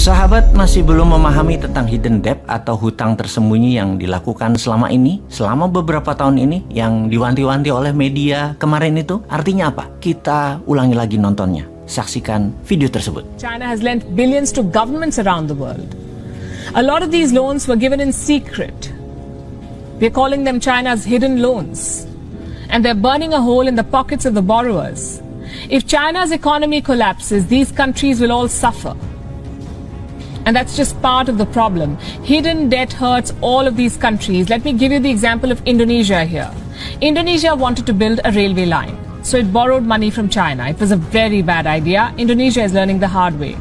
Sahabat masih belum memahami tentang hidden debt atau hutang tersembunyi yang dilakukan selama beberapa tahun ini yang diwanti-wanti oleh media kemarin itu? Artinya apa? Kita ulangi lagi nontonnya. Saksikan video tersebut. China has lent billions to governments around the world. A lot of these loans were given in secret. We're calling them China's hidden loans. And they're burning a hole in the pockets of the borrowers. If China's economy collapses, these countries will all suffer. And that's just part of the problem. Hidden debt hurts all of these countries. Let me give you the example of Indonesia here. Indonesia wanted to build a railway line, so it borrowed money from China. It was a very bad idea. Indonesia is learning the hard way.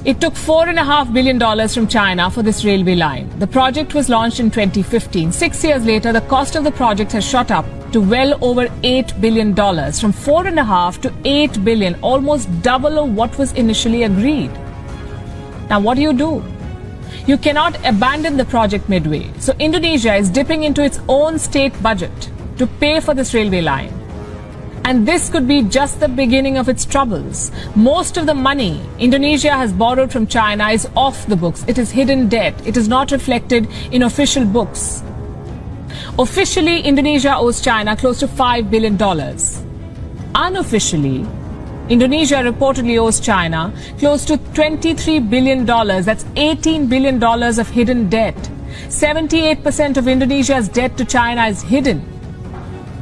It took $4.5 billion from China for this railway line. The project was launched in 2015. 6 years later, the cost of the project has shot up to well over $8 billion, from $4.5 to $8 billion, almost double of what was initially agreed. Now, what do? You cannot abandon the project midway. So Indonesia is dipping into its own state budget to pay for this railway line. And this could be just the beginning of its troubles. Most of the money Indonesia has borrowed from China is off the books. It is hidden debt. It is not reflected in official books. Officially, Indonesia owes China close to $5 billion. Unofficially, Indonesia reportedly owes China close to $23 billion. That's $18 billion of hidden debt. 78% of Indonesia's debt to China is hidden.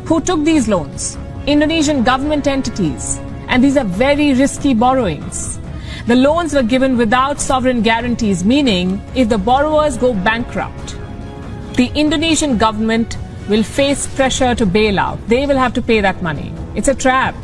Who took these loans? Indonesian government entities. And these are very risky borrowings. The loans were given without sovereign guarantees, meaning if the borrowers go bankrupt, the Indonesian government will face pressure to bail out. They will have to pay that money. It's a trap.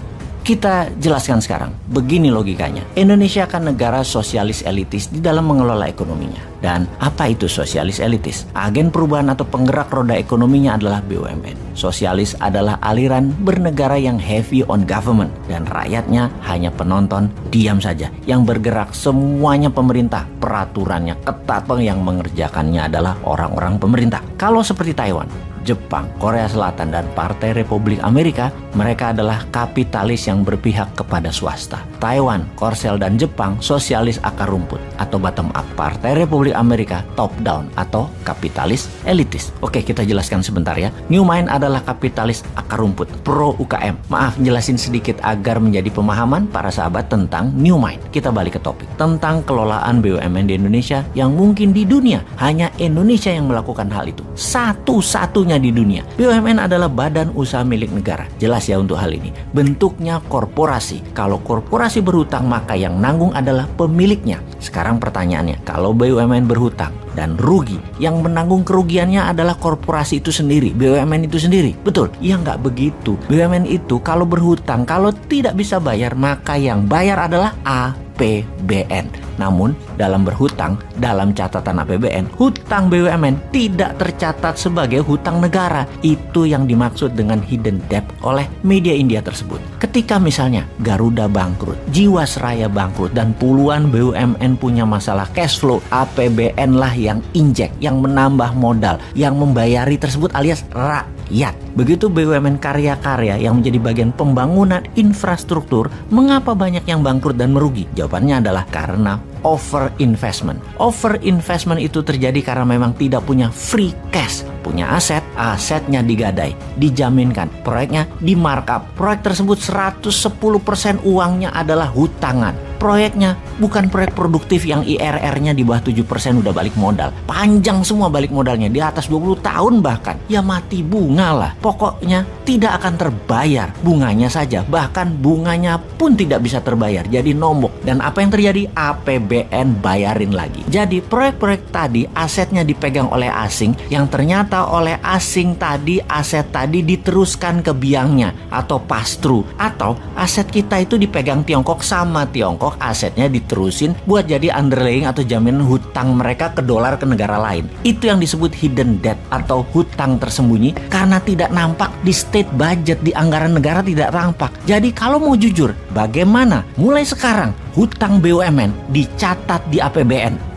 Kita jelaskan sekarang, begini logikanya. Indonesia kan negara sosialis elitis di dalam mengelola ekonominya. Dan apa itu sosialis elitis? Agen perubahan atau penggerak roda ekonominya adalah BUMN. Sosialis adalah aliran bernegara yang heavy on government. Dan rakyatnya hanya penonton, diam saja. Yang bergerak semuanya pemerintah. Peraturannya ketat, yang mengerjakannya adalah orang-orang pemerintah. Kalau seperti Taiwan, Jepang, Korea Selatan, dan Partai Republik Amerika, mereka adalah kapitalis yang berpihak kepada swasta. Taiwan, Korsel, dan Jepang sosialis akar rumput atau bottom up. Partai Republik Amerika top down atau kapitalis elitis. Oke, kita jelaskan sebentar ya. New Mind adalah kapitalis akar rumput, pro UKM. Maaf, jelasin sedikit agar menjadi pemahaman para sahabat tentang New Mind. Kita balik ke topik tentang kelolaan BUMN di Indonesia yang mungkin di dunia hanya Indonesia yang melakukan hal itu. Satu-satunya di dunia. BUMN adalah badan usaha milik negara. Jelas ya untuk hal ini. Bentuknya korporasi. Kalau korporasi berhutang, maka yang nanggung adalah pemiliknya. Sekarang pertanyaannya, kalau BUMN berhutang dan rugi, yang menanggung kerugiannya adalah korporasi itu sendiri, BUMN itu sendiri. Betul? Ya nggak begitu. BUMN itu kalau berhutang, kalau tidak bisa bayar, maka yang bayar adalah APBN. Namun dalam berhutang, dalam catatan APBN, hutang BUMN tidak tercatat sebagai hutang negara. Itu yang dimaksud dengan hidden debt oleh media India tersebut. Ketika misalnya Garuda bangkrut, Jiwasraya bangkrut, dan puluhan BUMN punya masalah cash flow, APBN lah yang injek, yang menambah modal, yang membayari tersebut alias rakyat. Begitu BUMN karya-karya yang menjadi bagian pembangunan infrastruktur, mengapa banyak yang bangkrut dan merugi? Jawabannya adalah karena over investment. Over investment itu terjadi karena memang tidak punya free cash. Punya aset, asetnya digadai, dijaminkan, proyeknya di markup. Proyek tersebut 110% uangnya adalah hutangan. Proyeknya bukan proyek produktif yang IRR-nya di bawah 7% udah balik modal. Panjang semua balik modalnya, di atas 20 tahun bahkan. Ya mati bunga lah. Pokoknya tidak akan terbayar bunganya saja. Bahkan bunganya pun tidak bisa terbayar. Jadi nombok. Dan apa yang terjadi? APBN bayarin lagi. Jadi proyek-proyek tadi asetnya dipegang oleh asing, yang ternyata oleh asing tadi aset tadi diteruskan ke biangnya atau pass through, atau aset kita itu dipegang Tiongkok sama Tiongkok asetnya diterusin buat jadi underlying atau jaminan hutang mereka ke dolar ke negara lain. Itu yang disebut hidden debt atau hutang tersembunyi karena tidak nampak di state budget, di anggaran negara tidak nampak. Jadi kalau mau jujur, bagaimana mulai sekarang hutang BUMN dicatat di APBN?